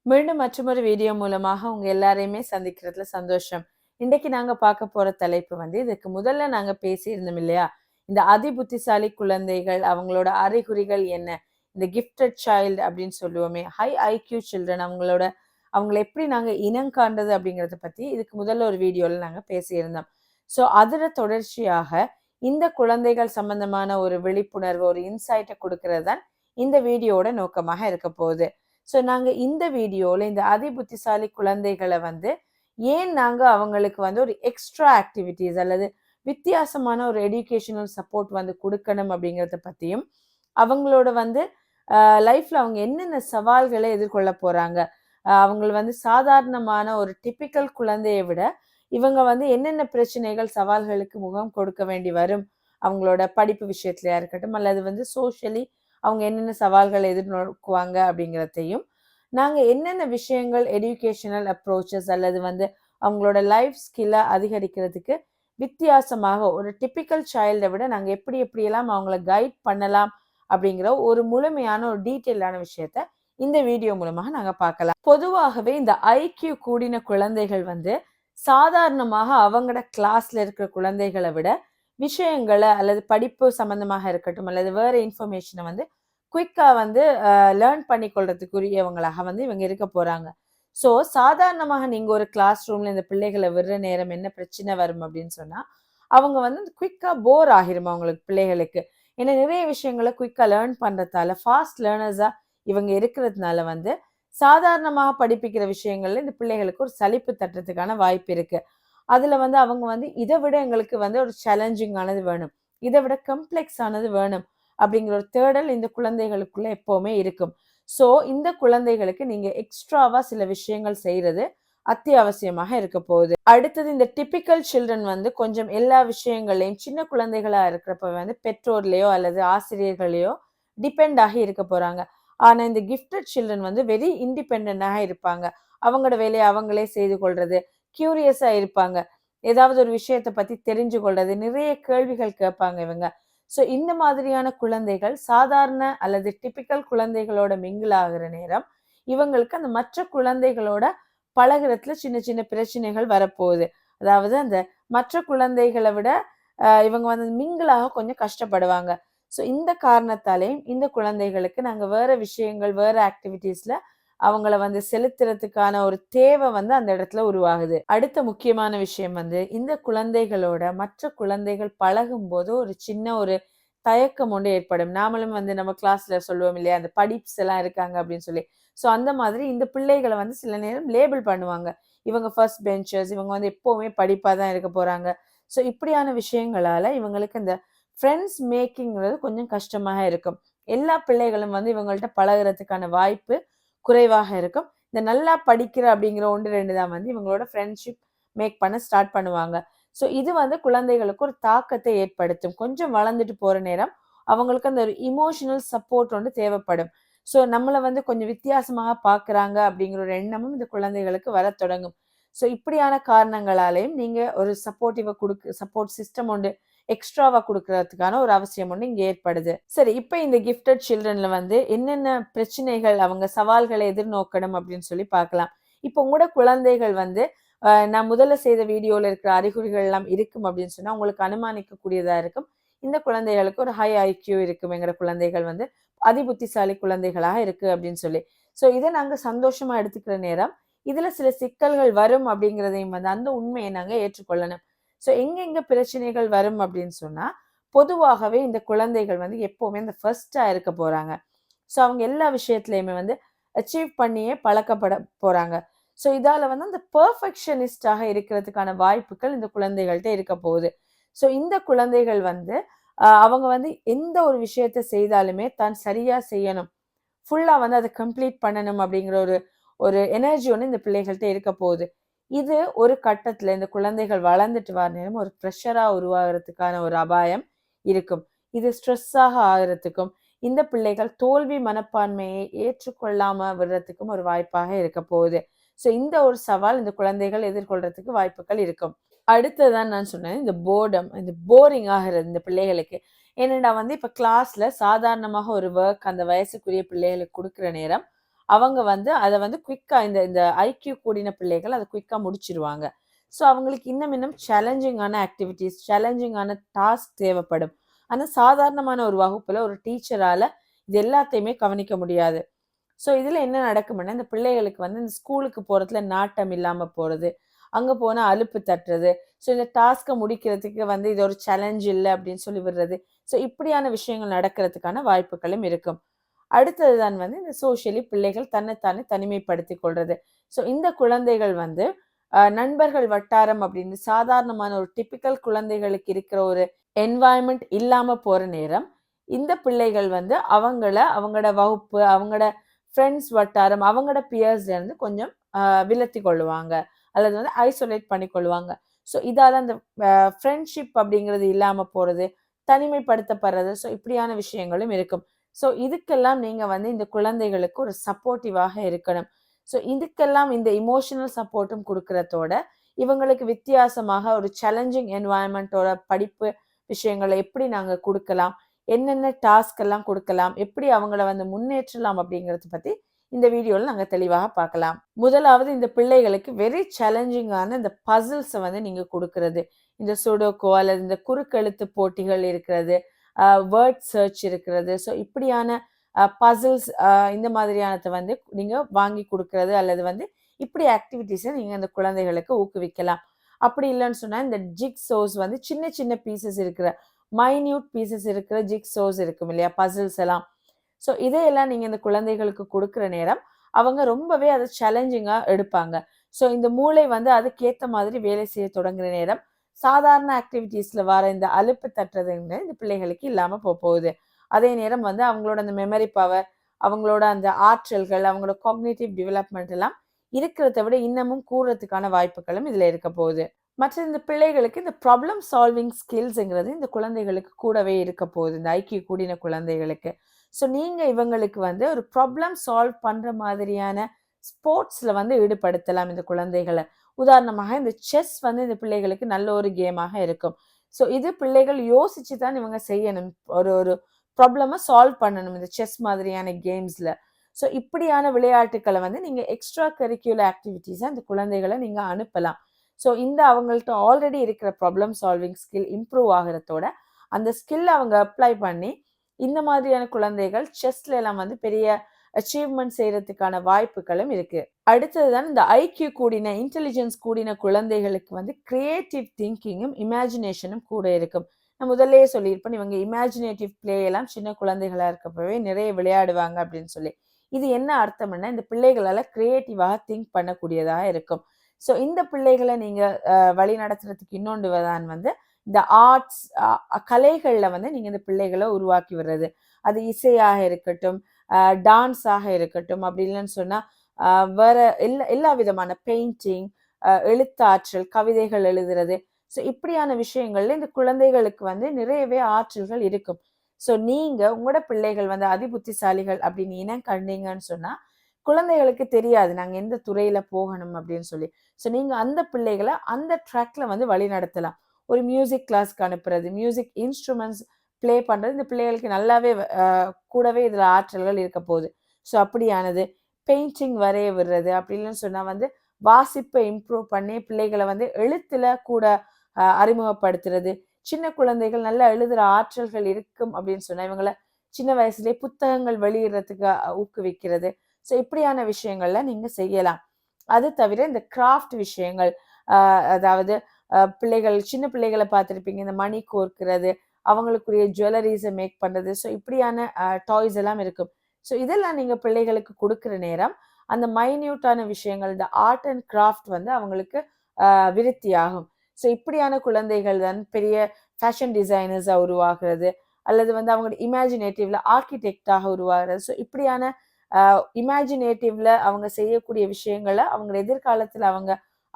மீண்டும் மற்றொரு வீடியோ மூலமாக உங்க எல்லாரையுமே சந்திக்கிறதுல சந்தோஷம். இன்றைக்கு நாங்க பார்க்க போற தலைப்பு இதுக்கு முதல்ல நாங்க பேசியிருந்தோம் இல்லையா? இந்த அதிபுத்திசாலி குழந்தைகள் அவங்களோட அறிகுறிகள் என்ன? இந்த கிஃப்டட் சைல்டு அப்படின்னு சொல்லுவோமே, ஹை ஐக்யூ சில்ட்ரன் அவங்கள எப்படி நாங்க இனம் காண்றது அப்படிங்கறத பத்தி இதுக்கு முதல்ல ஒரு வீடியோல நாங்க பேசியிருந்தோம். ஸோ அதுல தொடர்ச்சியாக இந்த குழந்தைகள் சம்பந்தமான ஒரு விழிப்புணர்வு, ஒரு இன்சைட்டை கொடுக்கறது தான் இந்த வீடியோட நோக்கமாக இருக்க போகுது. ஸோ நாங்கள் இந்த வீடியோவில் இந்த அதிபுத்திசாலி குழந்தைகளை ஏன் நாங்கள் அவங்களுக்கு ஒரு எக்ஸ்ட்ரா ஆக்டிவிட்டீஸ் அல்லது வித்தியாசமான ஒரு எஜுகேஷனல் சப்போர்ட் கொடுக்கணும் அப்படிங்கிறத பற்றியும், அவங்களோட லைஃப்பில் அவங்க என்னென்ன சவால்களை எதிர்கொள்ள போகிறாங்க, அவங்க சாதாரணமான ஒரு டிப்பிக்கல் குழந்தையை விட இவங்க என்னென்ன பிரச்சனைகள் சவால்களுக்கு முகம் கொடுக்க வேண்டி வரும், அவங்களோட படிப்பு விஷயத்துலையா இருக்கட்டும் அல்லது சோஷியலி அவங்க என்னென்ன சவால்களை எதிர்நோக்குவாங்க அப்படிங்கிறதையும், நாங்கள் என்னென்ன விஷயங்கள் எஜுகேஷனல் அப்ரோச்சஸ் அல்லது அவங்களோட லைஃப் ஸ்கில்லை அதிகரிக்கிறதுக்கு வித்தியாசமாக ஒரு டிப்பிக்கல் சைல்டை விட நாங்கள் எப்படியெல்லாம் அவங்கள கைட் பண்ணலாம் அப்படிங்கிற ஒரு முழுமையான ஒரு டீட்டெயிலான விஷயத்த இந்த வீடியோ மூலமாக நாங்கள் பார்க்கலாம். பொதுவாகவே இந்த ஐக்கியூ கூடின குழந்தைகள் சாதாரணமாக அவங்களோட கிளாஸ்ல இருக்கிற குழந்தைகளை விட விஷயங்களை அல்லது படிப்பு சம்பந்தமாக இருக்கட்டும் அல்லது வேற இன்ஃபர்மேஷனை குயிக்கா லேர்ன் பண்ணி கொள்றதுக்குரியவங்களாக இவங்க இருக்க போறாங்க. ஸோ சாதாரணமாக நீங்க ஒரு கிளாஸ் ரூம்ல இந்த பிள்ளைகளை விடுற நேரம் என்ன பிரச்சனை வரும் அப்படின்னு சொன்னா, அவங்க குயிக்கா போர் ஆகிரும் அவங்களுக்கு பிள்ளைகளுக்கு. ஏன்னா நிறைய விஷயங்களை குயிக்கா லேர்ன் பண்றதால ஃபாஸ்ட் லேர்னர்ஸா இவங்க இருக்கிறதுனால சாதாரணமாக படிப்பிக்கிற விஷயங்கள்ல இந்த பிள்ளைகளுக்கு ஒரு சலிப்பு தட்டுறதுக்கான வாய்ப்பு இருக்கு. அதுல அவங்க இதை விட எங்களுக்கு ஒரு சேலஞ்சிங்கானது வேணும், இதை விட கம்ப்ளெக்ஸ் ஆனது வேணும் அப்படிங்கிற ஒரு தேடல் இந்த குழந்தைகளுக்குள்ள எப்பவுமே இருக்கும். ஸோ இந்த குழந்தைகளுக்கு நீங்க எக்ஸ்ட்ராவா சில விஷயங்கள் செய்யறது அத்தியாவசியமாக இருக்க போகுது. அடுத்தது இந்த டிப்பிக்கல் சில்ட்ரன் கொஞ்சம் எல்லா விஷயங்களையும் சின்ன குழந்தைகளா இருக்கிறப்ப பெற்றோர்லயோ அல்லது ஆசிரியர்களையோ டிபெண்ட் ஆகி இருக்க போறாங்க. ஆனா இந்த கிஃப்டட் சில்ட்ரன் வெரி இண்டிபெண்டாக இருப்பாங்க. அவங்களோட வேலையை அவங்களே செய்து கொள்றது, கியூரியஸா இருப்பாங்க, ஏதாவது ஒரு விஷயத்தை பத்தி தெரிஞ்சு கொள்றது, நிறைய கேள்விகள் கேட்பாங்க இவங்க. ஸோ இந்த மாதிரியான குழந்தைகள் சாதாரண அல்லது டிப்பிக்கல் குழந்தைகளோட மிங்கிள் ஆகிற நேரம் இவங்களுக்கு அந்த மற்ற குழந்தைகளோட பழகுறதுல சின்ன சின்ன பிரச்சனைகள் வரப்போகுது. அதாவது அந்த மற்ற குழந்தைகளை விட இவங்க மிங்கிளாக கொஞ்சம் கஷ்டப்படுவாங்க. ஸோ இந்த காரணத்தாலேயும் இந்த குழந்தைகளுக்கு நாங்கள் வேற விஷயங்கள் வேற ஆக்டிவிட்டீஸ்ல அவங்கள செலுத்துறதுக்கான ஒரு தேவை அந்த இடத்துல உருவாகுது. அடுத்த முக்கியமான விஷயம் இந்த குழந்தைகளோட மற்ற குழந்தைகள் பழகும் போது ஒரு சின்ன ஒரு தயக்கம் ஒன்று ஏற்படும். நாமளும் நம்ம கிளாஸ்ல சொல்லுவோம் இல்லையா, அந்த படிப்ஸ் எல்லாம் இருக்காங்க அப்படின்னு சொல்லி. ஸோ அந்த மாதிரி இந்த பிள்ளைகளை சில நேரம் லேபிள் பண்ணுவாங்க, இவங்க ஃபர்ஸ்ட் பெஞ்சர்ஸ், இவங்க எப்பவுமே படிப்பா தான் இருக்க போறாங்க. ஸோ இப்படியான விஷயங்களால இவங்களுக்கு இந்த ஃப்ரெண்ட்ஸ் மேக்கிங்கிறது கொஞ்சம் கஷ்டமாக இருக்கும். எல்லா பிள்ளைகளும் இவங்கள்ட்ட பழகுறதுக்கான வாய்ப்பு குறைவாக இருக்கும். இந்த நல்லா படிக்கிற அப்படிங்கிற 1-2 தான் இவங்களோட ஃப்ரெண்ட்ஷிப் மேக் பண்ண ஸ்டார்ட் பண்ணுவாங்க. ஸோ இது குழந்தைகளுக்கு ஒரு தாக்கத்தை ஏற்படுத்தும். கொஞ்சம் வளர்ந்துட்டு போற நேரம் அவங்களுக்கு அந்த ஒரு இமோஷனல் சப்போர்ட் தேவைப்படும். ஸோ நம்மளை கொஞ்சம் வித்தியாசமாக பார்க்குறாங்க அப்படிங்கிற ஒரு எண்ணமும் இந்த குழந்தைகளுக்கு வர தொடங்கும். ஸோ இப்படியான காரணங்களாலேயும் நீங்க ஒரு சப்போர்ட் சிஸ்டம் எக்ஸ்ட்ராவா கொடுக்கறதுக்கான ஒரு அவசியம் இங்க ஏற்படுது. சரி, இப்ப இந்த கிஃப்டட் சில்ட்ரன்ல என்னென்ன பிரச்சனைகள் அவங்க சவால்களை எதிர்நோக்கணும் அப்படின்னு சொல்லி பார்க்கலாம். இப்போ உங்களோட குழந்தைகள் நான் முதல்ல செய்த வீடியோல இருக்கிற அறிகுறிகள் எல்லாம் இருக்கும் அப்படின்னு சொன்னா உங்களுக்கு அனுமானிக்க கூடியதா இருக்கும். இந்த குழந்தைகளுக்கு ஒரு ஹை ஐக்யூ இருக்கும், எங்கிற குழந்தைகள் அதிபுத்திசாலி குழந்தைகளாக இருக்கு அப்படின்னு சொல்லி. ஸோ இதை நாங்க சந்தோஷமா எடுத்துக்கிற நேரம் இதுல சில சிக்கல்கள் வரும் அப்படிங்கிறதையும் அந்த உண்மையை நாங்க ஏற்றுக்கொள்ளணும். ஸோ எங்கெங்க பிரச்சனைகள் வரும் அப்படின்னு சொன்னா, பொதுவாகவே இந்த குழந்தைகள் எப்பவுமே இந்த ஃபர்ஸ்டா இருக்க போறாங்க. ஸோ அவங்க எல்லா விஷயத்துலையுமே அச்சீவ் பண்ணியே பழக்கப்பட போறாங்க. ஸோ இதால அந்த பெர்ஃபெக்ஷனிஸ்டாக இருக்கிறதுக்கான வாய்ப்புகள் இந்த குழந்தைகள்கிட்ட இருக்க போகுது. ஸோ இந்த குழந்தைகள் அவங்க எந்த ஒரு விஷயத்த செய்தாலுமே தான் சரியா செய்யணும், ஃபுல்லா அதை கம்ப்ளீட் பண்ணணும் அப்படிங்கிற ஒரு எனர்ஜி இந்த பிள்ளைகள்கிட்ட இருக்க போகுது. இது ஒரு கட்டத்துல இந்த குழந்தைகள் வளர்ந்துட்டு வர நேரம் ஒரு ப்ரெஷரா உருவாகிறதுக்கான ஒரு அபாயம் இருக்கும். இது ஸ்ட்ரெஸ்ஸாக ஆகிறதுக்கும் இந்த பிள்ளைகள் தோல்வி மனப்பான்மையை ஏற்றுக்கொள்ளாம விடுறதுக்கும் ஒரு வாய்ப்பாக இருக்க போகுது. ஸோ இந்த ஒரு சவால் இந்த குழந்தைகள் எதிர்கொள்றதுக்கு வாய்ப்புகள் இருக்கும். அடுத்ததான் நான் சொன்னேன், இந்த போர்டம், இந்த போரிங் ஆகிறது இந்த பிள்ளைகளுக்கு. ஏன்னா இப்ப கிளாஸ்ல சாதாரணமாக ஒரு ஒர்க் அந்த வயசுக்குரிய பிள்ளைகளுக்கு கொடுக்குற நேரம் அவங்க வந்து அத வந்து குயிக்கா இந்த இந்த ஐக்யூ கூடின பிள்ளைகள் அத குயிக்கா முடிச்சிருவாங்க. ஸோ அவங்களுக்கு இன்னும் சேலஞ்சிங்கான ஆக்டிவிட்டீஸ், சேலஞ்சிங்கான டாஸ்க் தேவைப்படும். ஆனா சாதாரணமான ஒரு வகுப்புல ஒரு டீச்சரால இது எல்லாத்தையுமே கவனிக்க முடியாது. ஸோ இதுல என்ன நடக்கும்னா, இந்த பிள்ளைகளுக்கு வந்து இந்த ஸ்கூலுக்கு போறதுல நாட்டம் இல்லாம போறது, அங்க போனா அலுப்பு தட்டுறது, ஸோ இந்த டாஸ்க்க முடிக்கிறதுக்கு வந்து இது ஒரு சேலஞ்ச் இல்ல அப்படின்னு சொல்லி விடுறது. ஸோ இப்படியான விஷயங்கள் நடக்கிறதுக்கான வாய்ப்புகளும் இருக்கும். அடுத்தது தான் வந்து இந்த சோஷியலி பிள்ளைகள் தன்னைத்தானே தனிமைப்படுத்திக் கொள்றது. ஸோ இந்த குழந்தைகள் வந்து நண்பர்கள் வட்டாரம் அப்படின்னு சாதாரணமான ஒரு டிப்பிக்கல் குழந்தைகளுக்கு இருக்கிற ஒரு என்வாயன்மெண்ட் இல்லாம போற நேரம், இந்த பிள்ளைகள் வந்து அவங்களோட வகுப்பு, அவங்களோட ஃப்ரெண்ட்ஸ் வட்டாரம், அவங்களோட பியர்ஸ்ல இருந்து கொஞ்சம் விலத்தி கொள்ளுவாங்க. அல்லது வந்து ஐசோலேட் பண்ணிக்கொள்வாங்க. ஸோ இதால அந்த ஃப்ரெண்ட்ஷிப் அப்படிங்கிறது இல்லாம போறது, தனிமைப்படுத்தப்படுறது, ஸோ இப்படியான விஷயங்களும் இருக்கும். ஸோ இதுக்கெல்லாம் நீங்க வந்து இந்த குழந்தைகளுக்கு ஒரு சப்போர்ட்டிவாக இருக்கணும். ஸோ இதுக்கெல்லாம் இந்த இமோஷனல் சப்போர்ட்டும் குடுக்கிறதோட, இவங்களுக்கு வித்தியாசமாக ஒரு சேலஞ்சிங் என்வாயன்மென்ட்டோட படிப்பு விஷயங்கள எப்படி நாங்க குடுக்கலாம்? என்னென்ன டாஸ்க் எல்லாம் குடுக்கலாம்? எப்படி அவங்கள வந்து முன்னேற்றலாம் அப்படிங்கிறத பத்தி இந்த வீடியோல நாங்க தெளிவாக பார்க்கலாம். முதலாவது இந்த பிள்ளைகளுக்கு வெரி சேலஞ்சிங்கான இந்த பசில்ஸ வந்து நீங்க குடுக்குறது. இந்த சுடோகோ அல்லது இந்த குறுக்கெழுத்து போட்டிகள் இருக்கிறது, வேர்ட் சர்ச் இருக்கிறது. ஸோ இப்படியான பசில்ஸ் இந்த மாதிரியானத வந்து நீங்க வாங்கி குடுக்குறது அல்லது வந்து இப்படி ஆக்டிவிட்டீஸ நீங்க அந்த குழந்தைகளுக்கு ஊக்குவிக்கலாம். அப்படி இல்லன்னு சொன்னா இந்த ஜிக்ஸோஸ் வந்து சின்ன சின்ன பீசஸ் இருக்கிற மைன்யூட் பீசஸ் இருக்கிற ஜிக்ஸோஸ் இருக்கும் இல்லையா? பசில்ஸ் எல்லாம். ஸோ இதையெல்லாம் நீங்க இந்த குழந்தைகளுக்கு குடுக்குற நேரம், அவங்க ரொம்பவே அத சேலஞ்சிங்கா எடுப்பாங்க. ஸோ இந்த மூளை வந்து அதுக்கேத்த மாதிரி வேலை செய்ய தொடங்குற நேரம், சாதாரண ஆக்டிவிட்டீஸ்ல வர இந்த அலுப்பு தட்டுறதுன்னு இந்த பிள்ளைகளுக்கு இல்லாம போகுது. அதே நேரம் வந்து அவங்களோட அந்த மெமரி பவர், அவங்களோட அந்த ஆற்றல்கள், அவங்களோட காக்னிட்டிவ் டெவலப்மெண்ட் எல்லாம் இருக்கிறத விட இன்னமும் கூடுறதுக்கான வாய்ப்புகளும் இதுல இருக்க போகுது. மற்ற இந்த பிள்ளைகளுக்கு இந்த ப்ராப்ளம் சால்விங் ஸ்கில்ஸ்ங்கிறது இந்த குழந்தைகளுக்கு கூடவே இருக்க போகுது. இந்த ஐக்கியூ கூடின குழந்தைகளுக்கு. ஸோ நீங்க இவங்களுக்கு வந்து ஒரு ப்ராப்ளம் சால்வ் பண்ற மாதிரியான ஸ்போர்ட்ஸ்ல வந்து ஈடுபடுத்தலாம் இந்த குழந்தைகள. உதாரணமாக இந்த செஸ் வந்து இந்த பிள்ளைகளுக்கு நல்ல ஒரு கேமாக இருக்கும். ஸோ இது பிள்ளைகள் யோசிச்சு தான் இவங்க செய்யணும். ஒரு ஒரு ப்ராப்ளம சால்வ் பண்ணணும் இந்த செஸ் மாதிரியான கேம்ஸ்ல. ஸோ இப்படியான விளையாட்டுக்கள வந்து நீங்க எக்ஸ்ட்ரா கரிக்குலர் ஆக்டிவிட்டீஸா இந்த குழந்தைகள நீங்க அனுப்பலாம். ஸோ இந்த அவங்கள்ட்ட ஆல்ரெடி இருக்கிற ப்ராப்ளம் சால்விங் ஸ்கில் இம்ப்ரூவ் ஆகுறதோட, அந்த ஸ்கில் அவங்க அப்ளை பண்ணி, இந்த மாதிரியான குழந்தைகள் செஸ்ல எல்லாம் வந்து பெரிய அச்சீவ்மெண்ட் செய்யறதுக்கான வாய்ப்புகளும் இருக்கு. அடுத்ததுதான் இந்த ஐக்யூ கூடின, இன்டெலிஜென்ஸ் கூடின குழந்தைகளுக்கு வந்து கிரியேட்டிவ் திங்கிங்கும், இமேஜினேஷனும் கூட இருக்கும். நான் முதல்லயே சொல்லியிருப்பேன், இவங்க இமேஜினேட்டிவ் பிளே எல்லாம் சின்ன குழந்தைகளா இருக்கப்பவே நிறைய விளையாடுவாங்க அப்படின்னு சொல்லி. இது என்ன அர்த்தம்னா, இந்த பிள்ளைகளால கிரியேட்டிவாக திங்க் பண்ணக்கூடியதா இருக்கும். ஸோ இந்த பிள்ளைகள நீங்க வழி நடத்துறதுக்கு இன்னொன்று தான் வந்து, இந்த ஆர்ட்ஸ் கலைகள்ல வந்து நீங்க இந்த பிள்ளைகள உருவாக்கி விடுறது. அது இசையாக இருக்கட்டும், டான்ஸாக இருக்கட்டும், அப்படி இல்லன்னு சொன்னா, அ வேற எல்லா விதமான பெயிண்டிங், எழுத்தாற்றல், கவிதைகள் எழுதுறது. ஸோ இப்படியான விஷயங்கள்ல இந்த குழந்தைகளுக்கு வந்து நிறையவே ஆற்றல்கள் இருக்கும். ஸோ நீங்க உங்களோட பிள்ளைகள் வந்து அதிபுத்திசாலிகள் அப்படின்னு இனம் கண்டீங்கன்னு சொன்னா, குழந்தைகளுக்கு தெரியாது நாங்க எந்த துறையில போகணும் அப்படின்னு சொல்லி. ஸோ நீங்க அந்த பிள்ளைகள அந்த ட்ராக்ல வந்து வழிநடத்தலாம். ஒரு மியூசிக் கிளாஸ்க்கு அனுப்புறது, மியூசிக் இன்ஸ்ட்ருமெண்ட்ஸ் ப்ளே பண்றது இந்த பிள்ளைகளுக்கு நல்லாவே கூடவே இதுல ஆற்றல்கள் இருக்க போகுது. ஸோ அப்படியானது. பெயிண்டிங் வரைய விடுறது, அப்படி இல்லைன்னு சொன்னா வந்து வாசிப்பை இம்ப்ரூவ் பண்ணி பிள்ளைகள வந்து எழுத்துல கூட அறிமுகப்படுத்துறது. சின்ன குழந்தைகள் நல்லா எழுதுற ஆற்றல்கள் இருக்கும் அப்படின்னு சொன்னா, இவங்கள சின்ன வயசுலயே புத்தகங்கள் வெளியிடுறதுக்கு ஊக்குவிக்கிறது. ஸோ இப்படியான விஷயங்கள்ல நீங்க செய்யலாம். அது தவிர இந்த கிராஃப்ட் விஷயங்கள், அ அதாவது பிள்ளைகள் சின்ன பிள்ளைகள பார்த்திருப்பீங்க. இந்த மணி கோர்க்கிறது, அவங்களுக்குரிய ஜுவல்லரீஸ மேக் பண்றது. ஸோ இப்படியான டாய்ஸ் எல்லாம் இருக்கும். ஸோ இதெல்லாம் நீங்க பிள்ளைகளுக்கு குடுக்குற நேரம், அந்த மைன்யூட்டான விஷயங்கள், இந்த ஆர்ட் அண்ட் கிராஃப்ட் வந்து அவங்களுக்கு விருத்தியாகும். ஸோ இப்படியான குழந்தைகள் தான் பெரிய ஃபேஷன் டிசைனர்ஸா உருவாகுறது, அல்லது வந்து அவங்களோட இமேஜினேட்டிவ்ல ஆர்க்கிடெக்ட்டாக உருவாகுறது. ஸோ இப்படியான இமேஜினேட்டிவ்ல அவங்க செய்யக்கூடிய விஷயங்கள அவங்க எதிர்காலத்துல அவங்க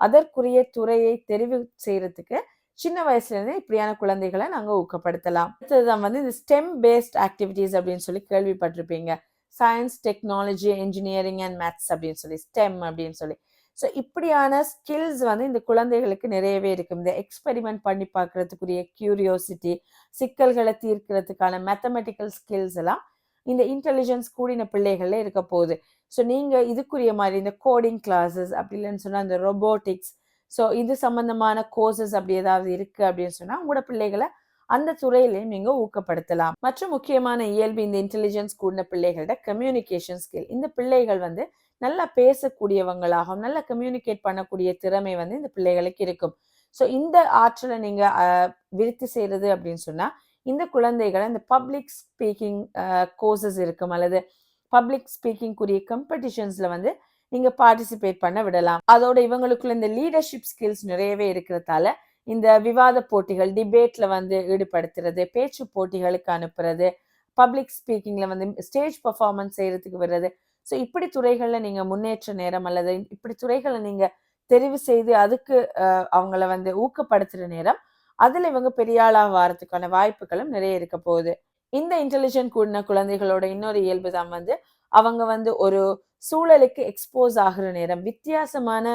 அதற்குரிய துறையை தெரிவு செய்யறதுக்கு சின்ன வயசுல இருந்தே இப்படியான குழந்தைகளை நாங்க ஊக்கப்படுத்தலாம். அடுத்ததுதான் வந்து இந்த ஸ்டெம் பேஸ்ட் ஆக்டிவிட்டீஸ் அப்படின்னு சொல்லி கேள்விப்பட்டிருப்பீங்க. Science, technology, engineering and maths அப்படின்னு சொல்லி ஸ்டெம் அப்படின்னு சொல்லி. ஸோ இப்படியான ஸ்கில்ஸ் வந்து இந்த குழந்தைகளுக்கு நிறையவே இருக்கும். இந்த எக்ஸ்பெரிமெண்ட் பண்ணி பார்க்கறதுக்குரிய கியூரியோசிட்டி, சிக்கல்களை தீர்க்கிறதுக்கான மேத்தமெட்டிக்கல் ஸ்கில்ஸ் எல்லாம் இந்த இன்டெலிஜென்ஸ் கூடின பிள்ளைகள்ல இருக்க போகுது. ஸோ நீங்க இதுக்குரிய மாதிரி இந்த கோடிங் கிளாஸஸ் அப்படி இல்லைன்னு சொன்னா இந்த ரொபோட்டிக்ஸ், ஸோ இது சம்பந்தமான கோர்சஸ் அப்படி ஏதாவது இருக்கு அப்படின்னு சொன்னா உங்களோட பிள்ளைகளை அந்த துறையிலையும் நீங்க ஊக்கப்படுத்தலாம். மற்றும் முக்கியமான இயல்பு இந்த இன்டெலிஜென்ஸ் கூடின பிள்ளைகளோட கம்யூனிகேஷன் ஸ்கில். இந்த பிள்ளைகள் வந்து நல்லா பேசக்கூடியவங்களாகவும் நல்லா கம்யூனிகேட் பண்ணக்கூடிய திறமை வந்து இந்த பிள்ளைகளுக்கு இருக்கும். ஸோ இந்த ஆற்றலை நீங்க விருத்தி செய்யறது அப்படின்னு சொன்னா இந்த குழந்தைகளை இந்த பப்ளிக் ஸ்பீக்கிங் கோர்சஸ் இருக்கும் அல்லது பப்ளிக் ஸ்பீக்கிங்குரிய காம்படிஷன்ஸ்ல வந்து நீங்க பார்ட்டிசிபேட் பண்ண விடலாம். அதோட இவங்களுக்குள்ள இந்த லீடர்ஷிப் ஸ்கில்ஸ் நிறையவே இருக்கிறதால இந்த விவாத போட்டிகள் டிபேட்ல வந்து ஈடுபடுத்துறது, பேச்சு போட்டிகளுக்கு அனுப்புறது, பப்ளிக் ஸ்பீக்கிங்ல வந்து ஸ்டேஜ் பர்ஃபார்மன்ஸ் செய்யறதுக்கு விடுறது. ஸோ இப்படி துறைகள்ல நீங்க முன்னேற்ற நேரம் அல்லது இப்படி துறைகளை நீங்க தெரிவு செய்து அதுக்கு அவங்கள வந்து ஊக்கப்படுத்துற நேரம் அதுல இவங்க பெரிய ஆளா வாரத்துக்கான வாய்ப்புகளும் நிறைய இருக்க போகுது. இந்த இன்டெலிஜென்ட் கூடின குழந்தைகளோட இன்னொரு இயல்பு தான் வந்து அவங்க வந்து ஒரு சூழலுக்கு எக்ஸ்போஸ் ஆகுற நேரம், வித்தியாசமான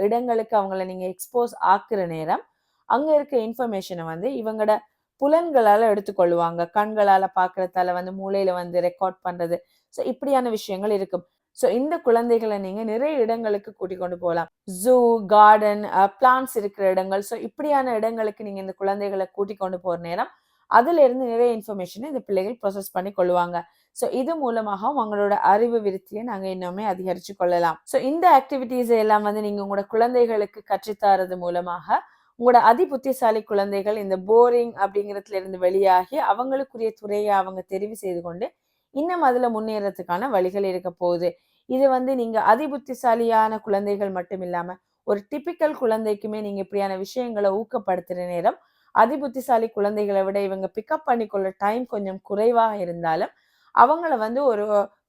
இடங்களுக்கு அவங்கள நீங்க எக்ஸ்போஸ் ஆக்குற நேரம் அங்க இருக்க இன்ஃபர்மேஷனை வந்து இவங்களோட புலன்களால எடுத்துக்கொள்ளுவாங்க. கண்களால பாக்குறதால வந்து மூளையில வந்து ரெக்கார்ட் பண்றது. ஸோ இப்படியான விஷயங்கள் இருக்கும். ஸோ இந்த குழந்தைகளை நீங்க நிறைய இடங்களுக்கு கூட்டிக் கொண்டு போகலாம். ஜூ, கார்டன், பிளான்ட்ஸ் இருக்கிற இடங்கள். ஸோ இப்படியான இடங்களுக்கு நீங்க இந்த குழந்தைகளை கூட்டிக் கொண்டு போற நேரம் அதுல இருந்து நிறைய இன்ஃபர்மேஷனை இந்த பிள்ளைகள் ப்ராசஸ் பண்ணி கொள்ளுவாங்க. ஸோ இது மூலமாகவும் அவங்களோட அறிவு விருத்தியை நாங்க இன்னுமே அதிகரிச்சு கொள்ளலாம். ஸோ இந்த ஆக்டிவிட்டிஸ் எல்லாம் வந்து நீங்க உங்களோட குழந்தைகளுக்கு கற்றுத்தரது மூலமாக உங்களோட அதி புத்திசாலி குழந்தைகள் இந்த போரிங் அப்படிங்கிறதுல இருந்து வெளியாகி அவங்களுக்குரிய துறையை அவங்க தெரிவு செய்து கொண்டு இன்னும் அதுல முன்னேறதுக்கான வழிகள் இருக்க போகுது. இது வந்து நீங்க அதி புத்திசாலியான குழந்தைகள் மட்டும் இல்லாம ஒரு டிபிக்கல் குழந்தைக்குமே நீங்க இப்படியான விஷயங்களை ஊக்கப்படுத்துற நேரம் அதி புத்திசாலி குழந்தைகளை விட இவங்க பிக்கப் பண்ணிக்கொள்ள டைம் கொஞ்சம் குறைவாக இருந்தாலும் அவங்கள வந்து ஒரு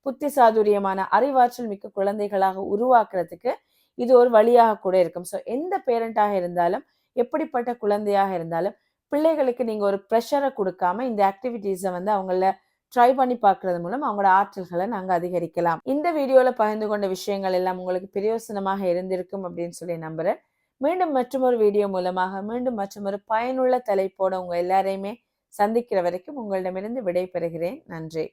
புத்திசாதுரியமான அறிவாற்றல் மிக்க குழந்தைகளாக உருவாக்குறதுக்கு இது ஒரு வழியாக கூட இருக்கும். ஸோ எந்த பேரண்டாக இருந்தாலும் எப்படிப்பட்ட குழந்தையாக இருந்தாலும் பிள்ளைகளுக்கு நீங்க ஒரு ப்ரெஷரை கொடுக்காம இந்த ஆக்டிவிட்டீஸை வந்து அவங்கள ட்ரை பண்ணி பார்க்கறது மூலம் அவங்களோட ஆற்றல்களை நாங்க அதிகரிக்கலாம். இந்த வீடியோல பகிர்ந்து கொண்ட விஷயங்கள் எல்லாம் உங்களுக்கு பிரயோசனமாக இருந்திருக்கும் அப்படின்னு சொல்லி நம்புறேன். மீண்டும் மற்றொரு வீடியோ மூலமாக மீண்டும் மற்றொரு பயனுள்ள தலைப்போட உங்க எல்லாரையுமே சந்திக்கிற வரைக்கும் உங்களிடமிருந்து விடை பெறுகிறேன். நன்றி.